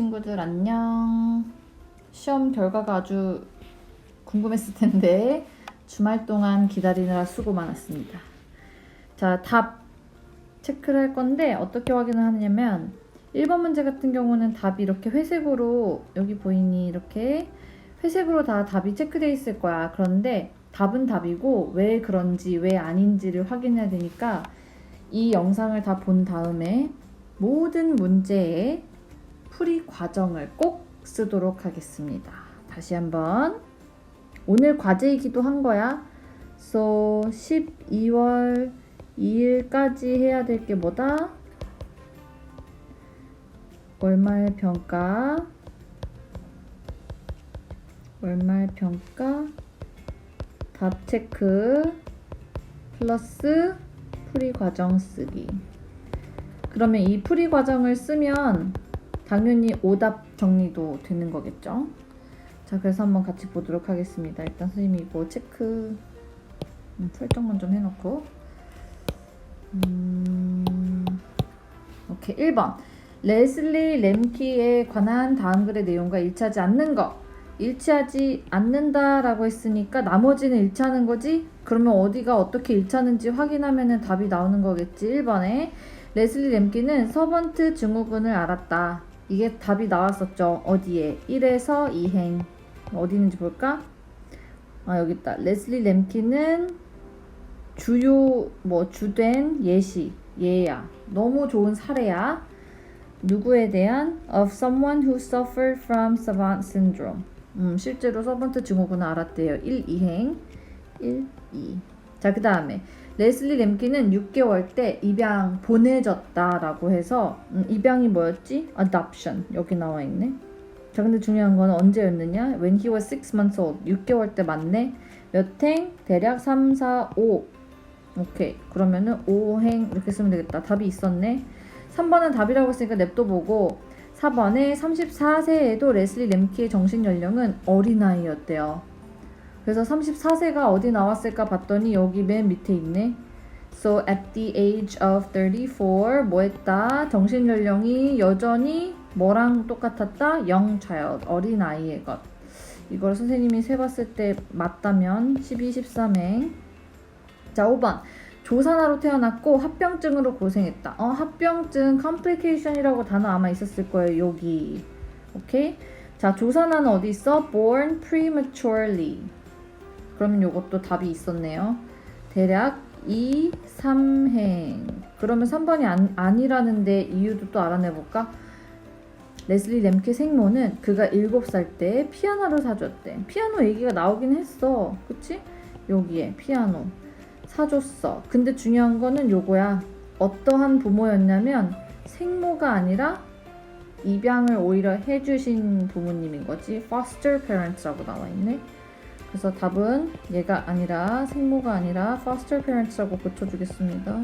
친구들 안녕. 시험 결과가 아주 궁금했을 텐데 주말 동안 기다리느라 수고 많았습니다. 자, 답 체크를 할 건데 어떻게 확인을 하냐면 1번 문제 같은 경우는 답이 이렇게 회색으로 여기 보이니 이렇게 회색으로 다 답이 체크되어 있을 거야. 그런데 답은 답이고 왜 그런지 왜 아닌지를 확인해야 되니까 이 영상을 다 본 다음에 모든 문제의 풀이 과정을 꼭 쓰도록 하겠습니다. 다시 한번 오늘 과제이기도 한 거야. So 12월 2일까지 해야 될 게 뭐다? 월말 평가 답 체크 플러스 풀이 과정 쓰기. 그러면 이 풀이 과정을 쓰면 당연히 오답 정리도 되는 거겠죠. 자, 그래서 한번 같이 보도록 하겠습니다. 일단 선생님이 이거 체크 설정만 좀 해놓고 오케이. 1번 레슬리 램키에 관한 다음 글의 내용과 일치하지 않는 거. 일치하지 않는다 라고 했으니까 나머지는 일치하는 거지? 그러면 어디가 어떻게 일치하는지 확인하면 답이 나오는 거겠지. 1번에 레슬리 램키는 서번트 증후군을 알았다. 이게 답이 나왔었죠. 어디에? 1에서 2행. 어디 있는지 볼까? 아, 여기 있다. 레슬리 램키는 주된 예야. 너무 좋은 사례야. 누구에 대한? Of someone who suffered from savant syndrome. 실제로 서번트 증후군을 알았대요. 1, 2행. 1, 2. 자, 그 다음에 레슬리 램키는 6개월 때 입양 보내졌다라고 해서 입양이 뭐였지? Adoption. 여기 나와 있네. 자, 근데 중요한 건 언제였느냐? When he was 6 months old. 6개월 때 맞네. 몇 행? 대략 3, 4, 5. 오케이. 그러면은 5행 이렇게 쓰면 되겠다. 답이 있었네. 3번은 답이라고 했으니까 냅둬 보고 4번에 34세에도 레슬리 램키의 정신 연령은 어린아이였대요. 그래서 34세가 어디 나왔을까 봤더니 여기 맨 밑에 있네. So at the age of 34 뭐 했다? 정신 연령이 여전히 뭐랑 똑같았다? Young child, 어린아이의 것. 이걸 선생님이 세봤을 때 맞다면 12, 13행. 자, 5번. 조산아로 태어났고 합병증으로 고생했다. 합병증 complication이라고 단어 아마 있었을 거예요. 여기. 오케이? 자, 조산아는 어디 있어? born prematurely. 그러면 요것도 답이 있었네요. 대략 2, 3행. 그러면 3번이 아니라는데 이유도 또 알아내볼까? 레슬리 램키 생모는 그가 7살 때 피아노를 사줬대. 피아노 얘기가 나오긴 했어. 그치? 여기에 피아노 사줬어. 근데 중요한 거는 요거야. 어떠한 부모였냐면 생모가 아니라 입양을 오히려 해주신 부모님인 거지. foster parents라고 나와 있네. 그래서 답은 얘가 아니라 생모가 아니라 foster parents라고 고쳐주겠습니다.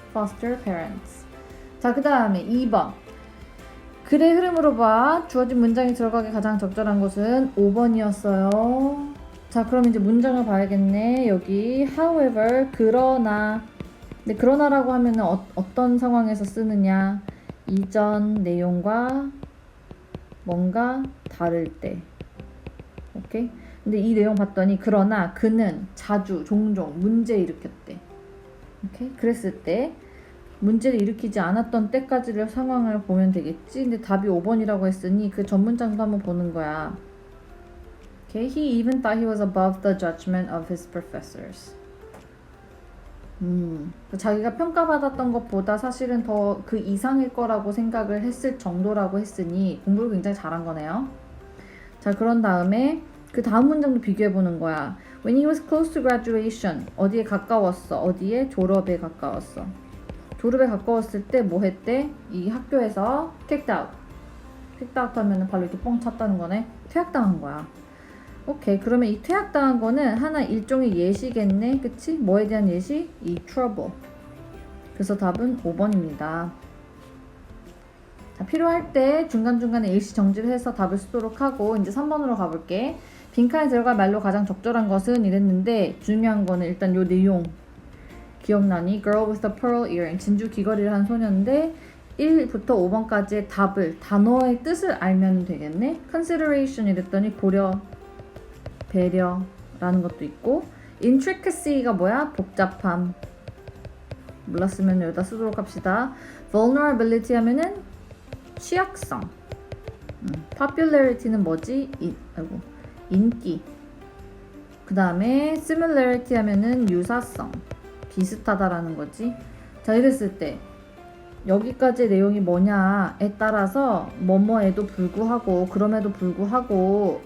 foster parents. 자, 그 다음에 2번. 글의 흐름으로 봐 주어진 문장이 들어가기 가장 적절한 것은 5번이었어요. 자, 그럼 이제 문장을 봐야겠네. 여기 however, 그러나. 근데 그러나라고 하면은 어떤 상황에서 쓰느냐? 이전 내용과 뭔가 다를 때. 오케이? 근데 이 내용 봤더니 그러나 그는 자주 종종 문제 일으켰대. 오케이? 그랬을 때 문제를 일으키지 않았던 때까지를 상황을 보면 되겠지. 근데 답이 5번이라고 했으니 그 전 문장도 한번 보는 거야. Okay, he even thought he was above the judgment of his professors. 자기가 평가받았던 것보다 사실은 더 그 이상일 거라고 생각을 했을 정도라고 했으니 공부를 굉장히 잘한 거네요. 자, 그런 다음에 그 다음 문장도 비교해 보는 거야. When he was close to graduation. 어디에 가까웠어? 어디에? 졸업에 가까웠어. 졸업에 가까웠을 때 뭐 했대? 이 학교에서 kicked out. kicked out 하면은 발로 이렇게 뻥 찼다는 거네. 퇴학당한 거야. 오케이. 그러면 이 퇴학당한 거는 하나 일종의 예시겠네. 그치? 뭐에 대한 예시? 이 trouble. 그래서 답은 5번입니다. 자, 필요할 때 중간중간에 일시 정지를 해서 답을 쓰도록 하고 이제 3번으로 가볼게. 빈칸에 들어갈 말로 가장 적절한 것은 이랬는데 중요한 거는 일단 요 내용 기억나니? Girl with a pearl earring. 진주 귀걸이를 한 소녀인데 1부터 5번까지의 답을, 단어의 뜻을 알면 되겠네. consideration 이랬더니 고려, 배려라는 것도 있고, intricacy가 뭐야? 복잡함. 몰랐으면 여기다 쓰도록 합시다. vulnerability 하면은 취약성. popularity는 뭐지? 인기. 그 다음에 similarity 하면은 유사성. 비슷하다라는 거지. 자, 이랬을 때 여기까지 내용이 뭐냐에 따라서 뭐뭐에도 불구하고, 그럼에도 불구하고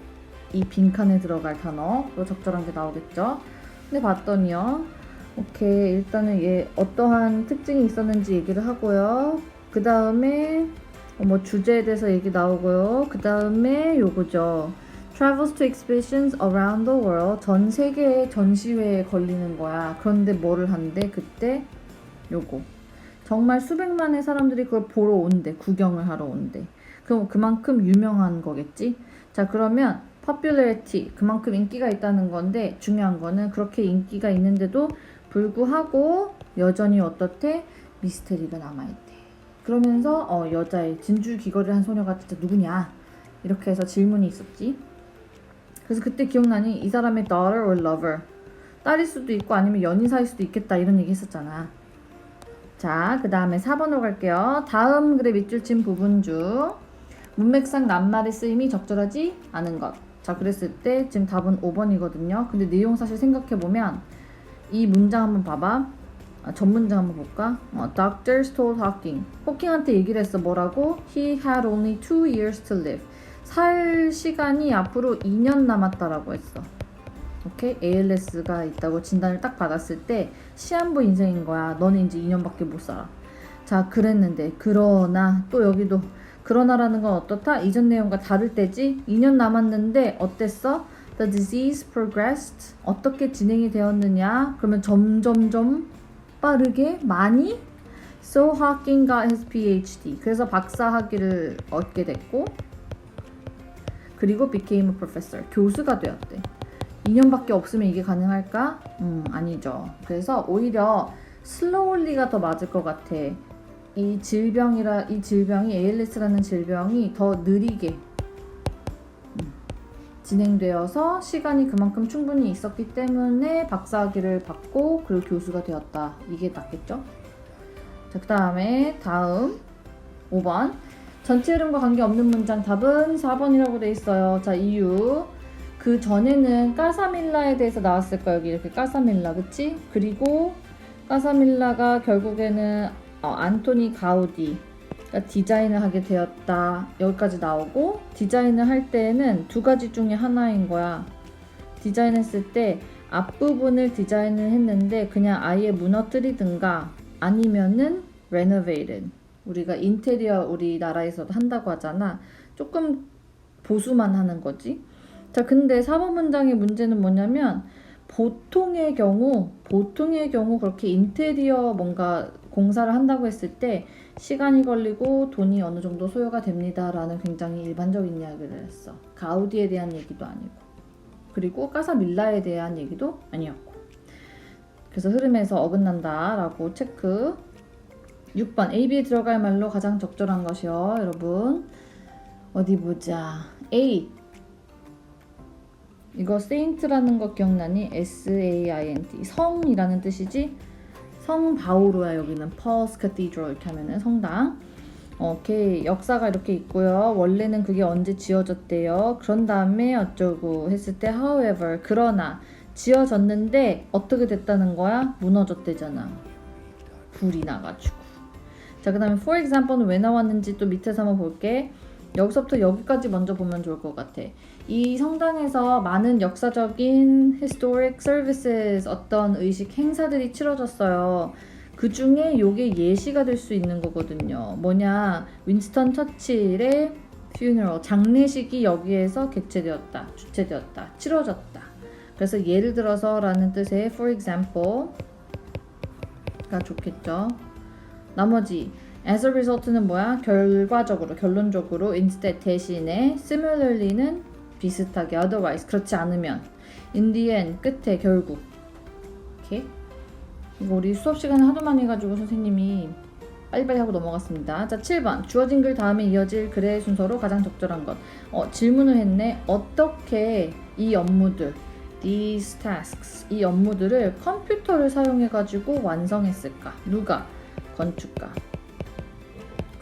이 빈칸에 들어갈 단어로 적절한 게 나오겠죠. 근데 봤더니요, 오케이, 일단은 얘 어떠한 특징이 있었는지 얘기를 하고요. 그 다음에 뭐 주제에 대해서 얘기 나오고요. 그 다음에 요거죠. Travels to exhibitions around the world. 전 세계의 전시회에 걸리는 거야. 그런데 뭐를 한대? 그때 요거. 정말 수백만의 사람들이 그걸 보러 온대. 구경을 하러 온대. 그럼 그만큼 유명한 거겠지? 자, 그러면 popularity, 그만큼 인기가 있다는 건데, 중요한 거는 그렇게 인기가 있는데도 불구하고 여전히 어떻대? 미스테리가 남아있대. 그러면서 여자의 진주 귀걸이를 한 소녀가 진짜 누구냐? 이렇게 해서 질문이 있었지. 그래서 그때 기억나니? 이 사람의 daughter or lover. 딸일 수도 있고 아니면 연인 사이일 수도 있겠다, 이런 얘기 했었잖아. 자, 그 다음에 4번으로 갈게요. 다음 글의 밑줄 친 부분 중 문맥상 낱말의 쓰임이 적절하지 않은 것. 자, 그랬을 때 지금 답은 5번이거든요. 근데 내용 사실 생각해보면 이 문장 한번 봐봐. 전 문장 한번 볼까? Doctors told Hawking. 호킹한테 얘기를 했어. 뭐라고? He had only 2 years to live. 살 시간이 앞으로 2년 남았다라고 했어. 오케이? ALS가 있다고 진단을 딱 받았을 때 시한부 인생인 거야. 너는 이제 2년밖에 못 살아. 자, 그랬는데 그러나 또 여기도 그러나라는 건 어떻다? 이전 내용과 다를 때지. 2년 남았는데 어땠어? The disease progressed. 어떻게 진행이 되었느냐? 그러면 점점점 빠르게 많이. So Hawking got his PhD. 그래서 박사 학위를 얻게 됐고, 그리고 became a professor. 교수가 되었대. 2년밖에 없으면 이게 가능할까? 아니죠. 그래서 오히려 slowly가 더 맞을 것 같아. 이 질병이 ALS라는 질병이 더 느리게 진행되어서 시간이 그만큼 충분히 있었기 때문에 박사학위를 받고 그리고 교수가 되었다. 이게 낫겠죠? 자, 그 다음에 다음 5번. 전체 흐름과 관계없는 문장 답은 4번이라고 돼 있어요. 자, 이유. 그 전에는 까사밀라에 대해서 나왔을 거야. 여기 이렇게 까사밀라, 그치? 그리고 까사밀라가 결국에는 안토니 가우디 디자인을 하게 되었다. 여기까지 나오고, 디자인을 할 때에는 두 가지 중에 하나인 거야. 디자인했을 때 앞부분을 디자인을 했는데 그냥 아예 무너뜨리든가 아니면은 renovated. 우리가 인테리어 우리나라에서도 한다고 하잖아. 조금 보수만 하는 거지. 자, 근데 4번 문장의 문제는 뭐냐면 보통의 경우 그렇게 인테리어 뭔가 공사를 한다고 했을 때 시간이 걸리고 돈이 어느 정도 소요가 됩니다 라는 굉장히 일반적인 이야기를 했어. 가우디에 대한 얘기도 아니고, 그리고 까사밀라에 대한 얘기도 아니었고. 그래서 흐름에서 어긋난다 라고 체크. 6번 AB에 들어갈 말로 가장 적절한 것이요. 여러분 어디 보자. A. 이거 saint라는 거 기억나니? S-A-I-N-T. 성이라는 뜻이지? 성 바오로야. 여기는 Paul's Cathedral 이렇게 하면은 성당. 오케이. 역사가 이렇게 있고요. 원래는 그게 언제 지어졌대요. 그런 다음에 어쩌고 했을 때 however, 그러나 지어졌는데 어떻게 됐다는 거야? 무너졌대잖아. 불이 나가지고. 자, 그 다음에 for example는 왜 나왔는지 또 밑에서 한번 볼게. 여기서부터 여기까지 먼저 보면 좋을 것 같아. 이 성당에서 많은 역사적인 historic services, 어떤 의식 행사들이 치러졌어요. 그 중에 요게 예시가 될 수 있는 거거든요. 뭐냐, 윈스턴 처칠의 funeral, 장례식이 여기에서 개최되었다, 주최되었다, 치러졌다. 그래서 예를 들어서 라는 뜻의 for example가 좋겠죠. 나머지 as a result는 뭐야? 결과적으로, 결론적으로, instead 대신에, similarly는 비슷하게, otherwise 그렇지 않으면, in the end 끝에, 결국. 이렇게. 이거 우리 수업 시간에 하도 많이 해가지고 선생님이 빨리빨리 하고 넘어갔습니다. 자, 7번. 주어진 글 다음에 이어질 글의 순서로 가장 적절한 것. 질문을 했네. 어떻게 이 업무들, these tasks, 이 업무들을 컴퓨터를 사용해가지고 완성했을까? 누가? 건축가.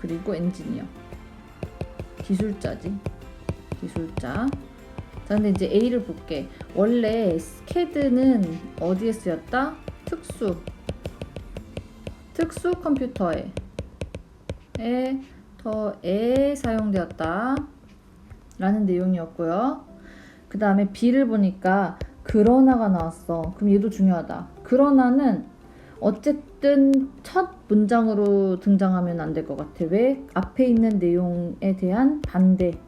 그리고 엔지니어. 기술자지. 기술자. 자, 근데 이제 A를 볼게. 원래 CAD는 어디에 쓰였다? 특수 컴퓨터에 사용되었다 라는 내용이었고요. 그 다음에 B를 보니까 그러나가 나왔어. 그럼 얘도 중요하다. 그러나는 어쨌든 첫 문장으로 등장하면 안 될 것 같아. 왜? 앞에 있는 내용에 대한 반대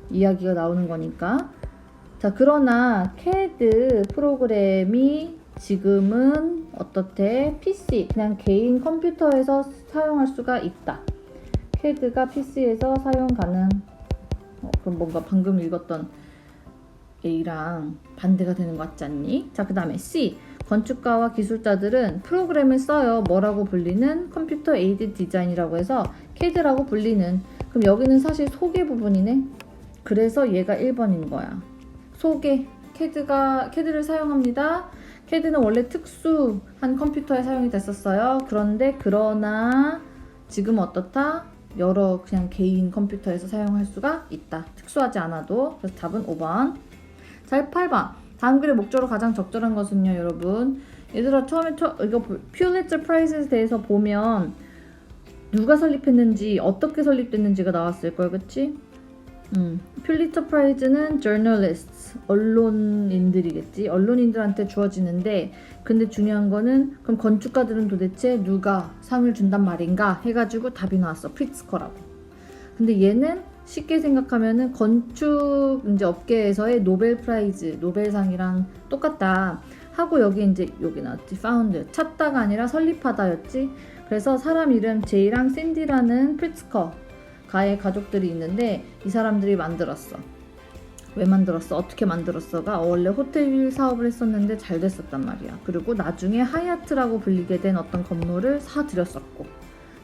이야기가 나오는 거니까. 자, 그러나 CAD 프로그램이 지금은 어떻대? PC, 그냥 개인 컴퓨터에서 사용할 수가 있다. CAD가 PC에서 사용 가능. 그럼 뭔가 방금 읽었던 A랑 반대가 되는 것 같지 않니? 자, 그 다음에 C. 건축가와 기술자들은 프로그램을 써요. 뭐라고 불리는? 컴퓨터 에이드 디자인이라고 해서 CAD라고 불리는. 그럼 여기는 사실 소개 부분이네. 그래서 얘가 1번인 거야. 소개. CAD를 사용합니다. CAD는 원래 특수한 컴퓨터에 사용이 됐었어요. 그러나 지금 어떻다? 여러 그냥 개인 컴퓨터에서 사용할 수가 있다. 특수하지 않아도. 그래서 답은 5번. 자, 8번. 다음 글의 목적으로 가장 적절한 것은요, 여러분. 얘들아, 처음에 이거 퓰리처 프라이즈에 대해서 보면 누가 설립했는지, 어떻게 설립됐는지가 나왔을 거야, 그치? 퓰리처 프라이즈는 journalists, 언론인들이겠지. 언론인들한테 주어지는데, 근데 중요한 거는 그럼 건축가들은 도대체 누가 상을 준단 말인가 해가지고 답이 나왔어. 프리츠커라고. 근데 얘는 쉽게 생각하면은 건축 이제 업계에서의 노벨 프라이즈, 노벨상이랑 똑같다 하고 여기 나왔지. found, 찾다가 아니라 설립하다였지. 그래서 사람 이름 제이랑 샌디라는 프리츠커 가의 가족들이 있는데 이 사람들이 만들었어. 왜 만들었어? 어떻게 만들었어가 원래 호텔 사업을 했었는데 잘 됐었단 말이야. 그리고 나중에 하얏트라고 불리게 된 어떤 건물을 사들였었고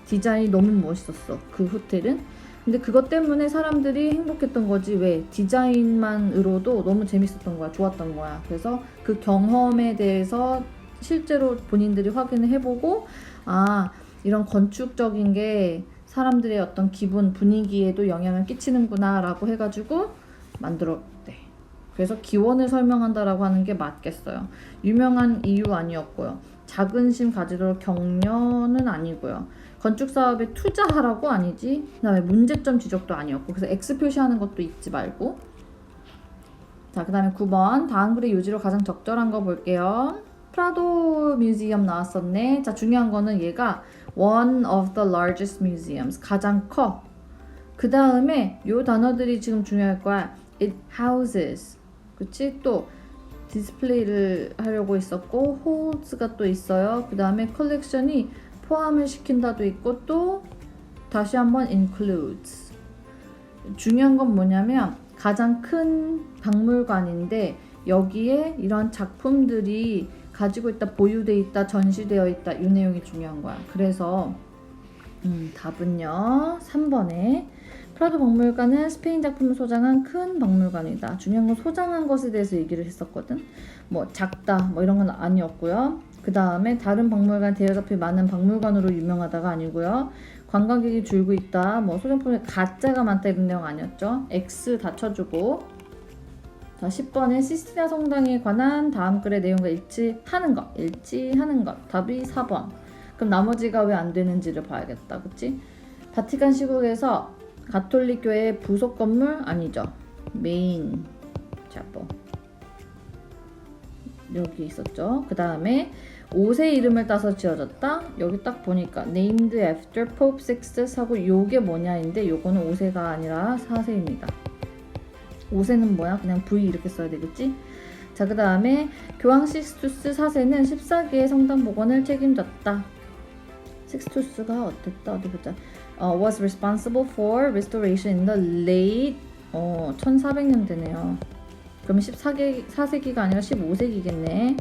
디자인이 너무 멋있었어. 그 호텔은. 근데 그것 때문에 사람들이 행복했던 거지. 왜? 디자인만으로도 너무 재밌었던 거야. 좋았던 거야. 그래서 그 경험에 대해서 실제로 본인들이 확인을 해보고 이런 건축적인 게 사람들의 어떤 기분, 분위기에도 영향을 끼치는구나 라고 해가지고 만들었대. 그래서 기원을 설명한다라고 하는 게 맞겠어요. 유명한 이유 아니었고요. 자긍심 가지도록 격려는 아니고요. 건축 사업에 투자하라고 아니지. 그다음에 문제점 지적도 아니었고. 그래서 X 표시하는 것도 잊지 말고. 자, 그다음에 9번. 다음 글의 요지로 가장 적절한 거 볼게요. 프라도 뮤지엄 나왔었네. 자, 중요한 거는 얘가 one of the largest museums. 가장 커. 그 다음에 요 단어들이 지금 중요할 거야. It houses. 그치? 또 디스플레이를 하려고 했었고 holds가 또 있어요. 그 다음에 컬렉션이 포함을 시킨다도 있고 또 다시 한번 includes. 중요한 건 뭐냐면 가장 큰 박물관인데 여기에 이런 작품들이 가지고 있다, 보유되어 있다, 전시되어 있다 이 내용이 중요한 거야. 그래서 답은요 3번에 프라도 박물관은 스페인 작품을 소장한 큰 박물관이다. 중요한 건 소장한 것에 대해서 얘기를 했었거든. 뭐 작다 뭐 이런 건 아니었고요. 그 다음에 다른 박물관 대여작품이 많은 박물관으로 유명하다가 아니고요. 관광객이 줄고 있다. 뭐 소장품에 가짜가 많다 이런 내용 아니었죠. X 다 쳐주고. 자, 10번에 시스티나 성당에 관한 다음 글의 내용과 일치하는 것. 답이 4번. 그럼 나머지가 왜 안 되는지를 봐야겠다. 그치? 바티칸 시국에서 가톨릭 교회의 부속 건물 아니죠. 메인 차퍼. 여기 있었죠. 그 다음에 5세 이름을 따서 지어졌다. 여기 딱 보니까 named after Pope Sixtus 하고 요게 뭐냐인데 요거는 5세가 아니라 4세입니다. 5세는 뭐야? 그냥 V 이렇게 써야 되겠지? 자, 그 다음에 교황 식스투스 4세는 14개의 성당 복원을 책임졌다. 식스투스가 어땠다? 어디 보자. was responsible for restoration in the late 1400년대네요. 그러면 4세기가 아니라 15세기겠네.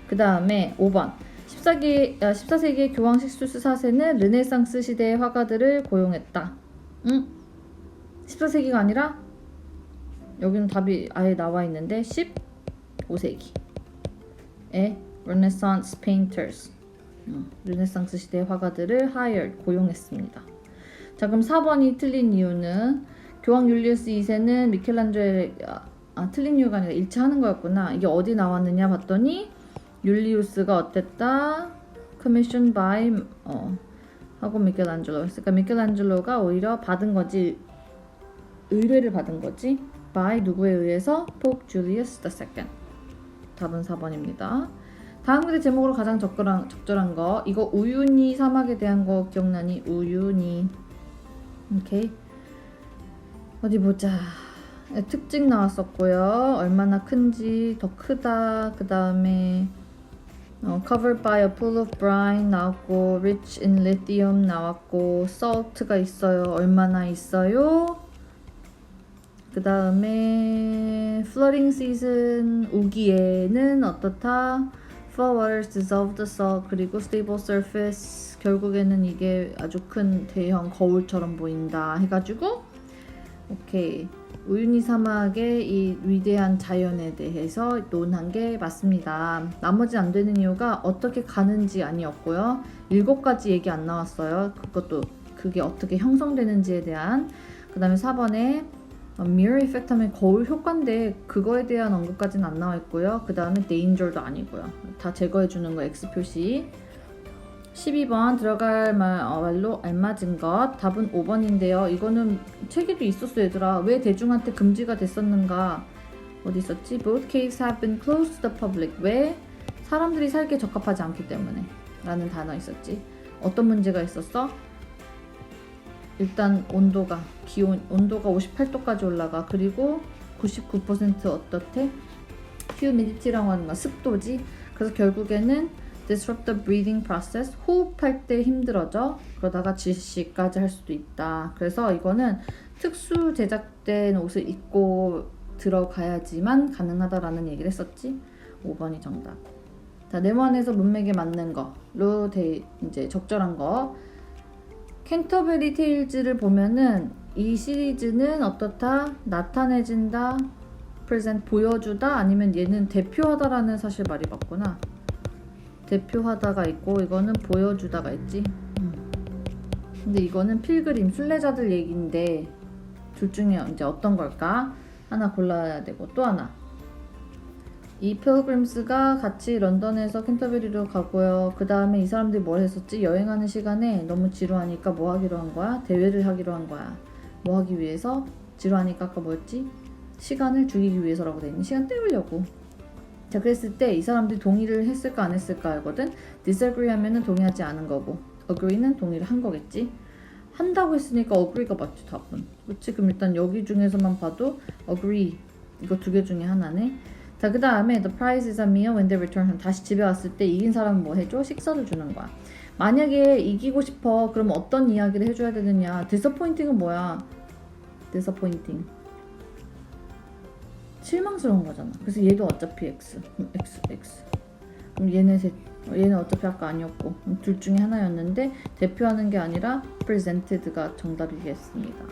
그 다음에 5번. 14세기의 교황 식스투스 4세는 르네상스 시대의 화가들을 고용했다. 14세기가 아니라 여기는 답이 아예 나와 있는데 15세기에 Renaissance painters, 르네상스 시대의 화가들을 hired, 고용했습니다. 자, 그럼 4번이 틀린 이유는 교황 율리우스 2세는 미켈란젤레 틀린 이유가 아니라 일치하는 거였구나. 이게 어디 나왔느냐 봤더니 율리우스가 어땠다? commissioned by 하고 미켈란젤로. 그러니까 미켈란젤로가 오히려 받은 거지, 의뢰를 받은 거지. by 누구에 의해서? Pope Julius II. 답은 4번입니다. 다음 글의 제목으로 가장 적절한 거, 이거 우유니 사막에 대한 거 기억나니? 우유니. 오케이. 어디 보자. 특징 나왔었고요. 얼마나 큰지, 더 크다. 그 다음에 covered by a pool of brine 나왔고, rich in lithium 나왔고, salt가 있어요. 얼마나 있어요? 그 다음에 flooding season 우기에는 어떻다? Fall waters dissolve the salt. 그리고 stable surface, 결국에는 이게 아주 큰 대형 거울처럼 보인다 해가지고 오케이, 우유니 사막의 이 위대한 자연에 대해서 논한 게 맞습니다. 나머지 안 되는 이유가 어떻게 가는지 아니었고요. 7가지 얘기 안 나왔어요. 그게 어떻게 형성되는지에 대한. 그 다음에 4번에 mirror effect 하면 거울 효과인데 그거에 대한 언급까지는 안 나와 있고요. 그 다음에 danger도 아니고요. 다 제거해 주는 거 X 표시. 12번 들어갈 말로 알맞은 것. 답은 5번인데요. 이거는 책에도 있었어 얘들아. 왜 대중한테 금지가 됐었는가? 어디 있었지? Both caves have been closed to the public. 왜? 사람들이 살기에 적합하지 않기 때문에 라는 단어 있었지. 어떤 문제가 있었어? 일단 온도가 58도까지 올라가. 그리고 99% 어떻대? humidity라고 하는 건 습도지. 그래서 결국에는 disrupt the breathing process, 호흡할 때 힘들어져. 그러다가 질식까지 할 수도 있다. 그래서 이거는 특수 제작된 옷을 입고 들어가야지만 가능하다라는 얘기를 했었지. 5번이 정답. 자, 네모안에서 문맥에 맞는 거로 이제 적절한 거. 캔터베리 테일즈를 보면은 이 시리즈는 어떻다? 나타내진다, present, 보여주다, 아니면 얘는 대표하다라는 사실 말이 맞구나. 대표하다가 있고 이거는 보여주다가 있지. 근데 이거는 필그림, 순례자들 얘기인데 둘 중에 이제 어떤 걸까? 하나 골라야 되고 또 하나. 이 필그림스가 같이 런던에서 캔터베리로 가고요. 그 다음에 이 사람들이 뭘 했었지? 여행하는 시간에 너무 지루하니까 뭐 하기로 한 거야? 대회를 하기로 한 거야. 뭐 하기 위해서? 지루하니까 아까 뭐였지? 시간을 죽이기 위해서라고 돼 있는, 시간 때우려고. 자, 그랬을 때 이 사람들이 동의를 했을까 안 했을까 하거든. disagree 하면은 동의하지 않은 거고, agree는 동의를 한 거겠지. 한다고 했으니까 agree가 맞지 답은. 그렇지? 그럼 일단 여기 중에서만 봐도 agree, 이거 두 개 중에 하나네. 자, 그 다음에 the prize is a meal when they return. 다시 집에 왔을 때 이긴 사람은 뭐 해줘? 식사를 주는 거야. 만약에 이기고 싶어, 그럼 어떤 이야기를 해줘야 되느냐? disappointing은 뭐야? disappointing, 실망스러운 거잖아. 그래서 얘도 어차피 X. 그럼 얘는 어차피 아까 아니었고, 둘 중에 하나였는데 대표하는 게 아니라 presented가 정답이겠습니다.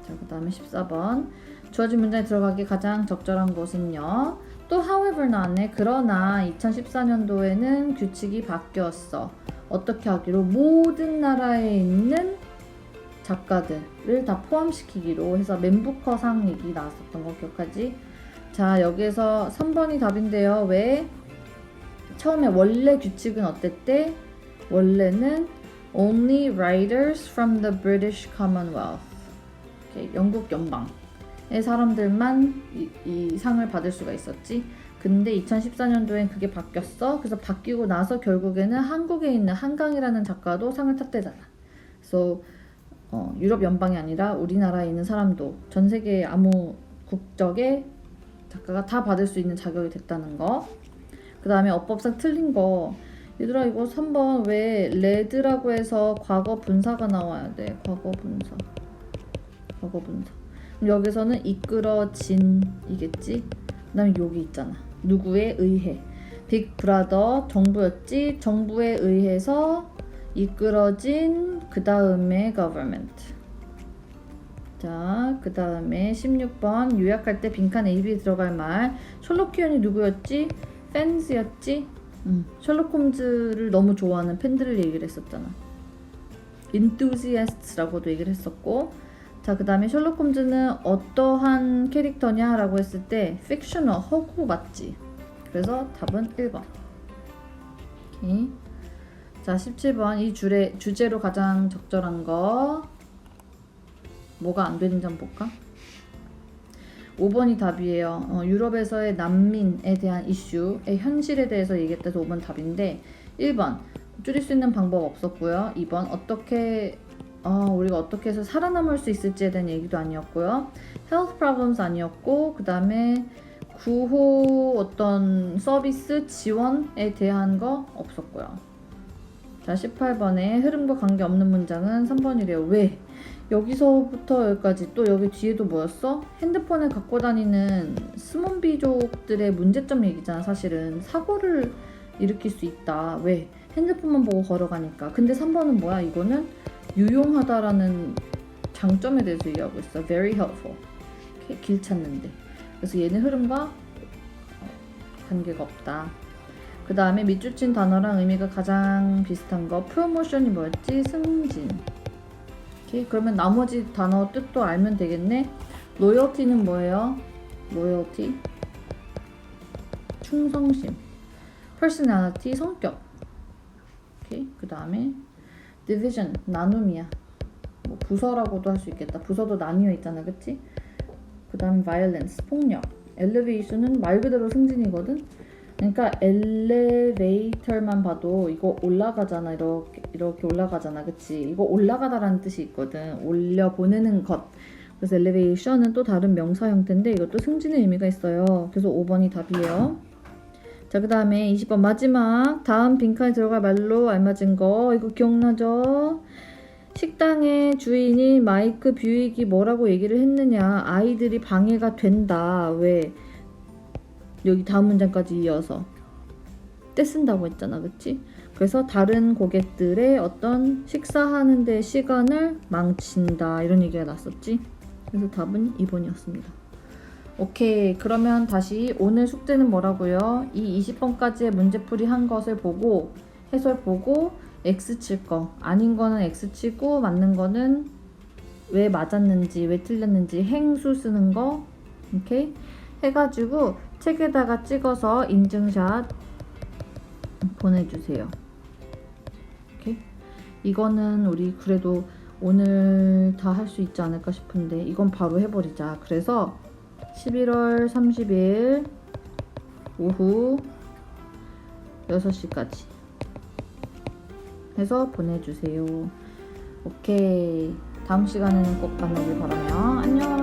자, 그 다음에 14번. 주어진 문장에 들어가기 가장 적절한 것은요. 또 however 나왔네. 그러나 2014년도에는 규칙이 바뀌었어. 어떻게 하기로? 모든 나라에 있는 작가들을 다 포함시키기로 해서 맨부커상 얘기 나왔었던 거 기억하지? 자, 여기에서 3번이 답인데요. 왜? 처음에 원래 규칙은 어땠대? 원래는 only writers from the British Commonwealth, 영국 연방의 사람들만 이 상을 받을 수가 있었지. 근데 2014년도엔 그게 바뀌었어. 그래서 바뀌고 나서 결국에는 한국에 있는 한강이라는 작가도 상을 탔대잖아. 그래서 유럽 연방이 아니라 우리나라에 있는 사람도, 전 세계 아무 국적의 작가가 다 받을 수 있는 자격이 됐다는 거. 그 다음에 어법상 틀린 거. 얘들아, 이거 3번 왜 레드라고 해서 과거 분사가 나와야 돼? 과거 분사. 그럼 여기서는 이끌어진 이겠지? 그 다음에 여기 있잖아. 누구에 의해. 빅브라더 정부였지. 정부에 의해서 이끌어진 그 다음에 government. 자, 그 다음에 16번 요약할 때 빈칸 A, B 들어갈 말. 셜록 휘원이 누구였지? 팬스였지? 셜록 홈즈를 너무 좋아하는 팬들을 얘기를 했었잖아. enthusiasts라고도 얘기를 했었고. 자, 그 다음에 셜록 홈즈는 어떠한 캐릭터냐 라고 했을 때 fictional, 허구 맞지? 그래서 답은 1번. 오케이. 자, 17번 이 주제로 가장 적절한 거 뭐가 안 되는지 한번 볼까? 5번이 답이에요. 유럽에서의 난민에 대한 이슈의 현실에 대해서 얘기했다서 5번 답인데 1번 줄일 수 있는 방법 없었고요. 2번 우리가 어떻게 해서 살아남을 수 있을지에 대한 얘기도 아니었고요. health problems 아니었고 그 다음에 구호 어떤 서비스 지원에 대한 거 없었고요. 자, 18번에 흐름과 관계없는 문장은 3번이래요. 왜? 여기서부터 여기까지 또 여기 뒤에도 뭐였어? 핸드폰을 갖고 다니는 스몬비족들의 문제점 얘기잖아. 사실은 사고를 일으킬 수 있다. 왜? 핸드폰만 보고 걸어가니까. 근데 3번은 뭐야? 이거는 유용하다라는 장점에 대해서 얘기하고 있어. Very helpful. 길 찾는데. 그래서 얘는 흐름과 관계가 없다. 그 다음에 밑줄 친 단어랑 의미가 가장 비슷한 거. 프로모션이 뭐였지? 승진. 오케이, 그러면 나머지 단어 뜻도 알면 되겠네. 로열티는 뭐예요? 로열티 충성심. personality 성격. 오케이, 그 다음에 division 나눔이야. 뭐 부서라고도 할 수 있겠다. 부서도 나뉘어 있잖아, 그치? 그 다음 violence 폭력. elevation은 말 그대로 승진이거든. 그러니까 엘리베이터만 봐도 이거 올라가잖아. 이렇게 올라가잖아. 그치? 이거 올라가다라는 뜻이 있거든. 올려 보내는 것. 그래서 elevation은 또 다른 명사 형태인데 이것도 승진의 의미가 있어요. 그래서 5번이 답이에요. 자, 그 다음에 20번 마지막 다음 빈칸에 들어갈 말로 알맞은 거. 이거 기억나죠? 식당의 주인이 마이크 뷰익이 뭐라고 얘기를 했느냐. 아이들이 방해가 된다. 왜? 여기 다음 문장까지 이어서 떼쓴다고 했잖아, 그치? 그래서 다른 고객들의 어떤 식사하는 데 시간을 망친다 이런 얘기가 났었지. 그래서 답은 2번이었습니다. 오케이, 그러면 다시 오늘 숙제는 뭐라고요? 이 20번까지의 문제풀이 한 것을 보고 해설 보고 X 칠 거, 아닌 거는 X 치고 맞는 거는 왜 맞았는지 왜 틀렸는지 행수 쓰는 거 오케이? 해가지고 책에다가 찍어서 인증샷 보내주세요. 오케이? 이거는 우리 그래도 오늘 다 할 수 있지 않을까 싶은데 이건 바로 해버리자. 그래서 11월 30일 오후 6시까지 해서 보내주세요. 오케이. 다음 시간에는 꼭 만나길 바라며 안녕.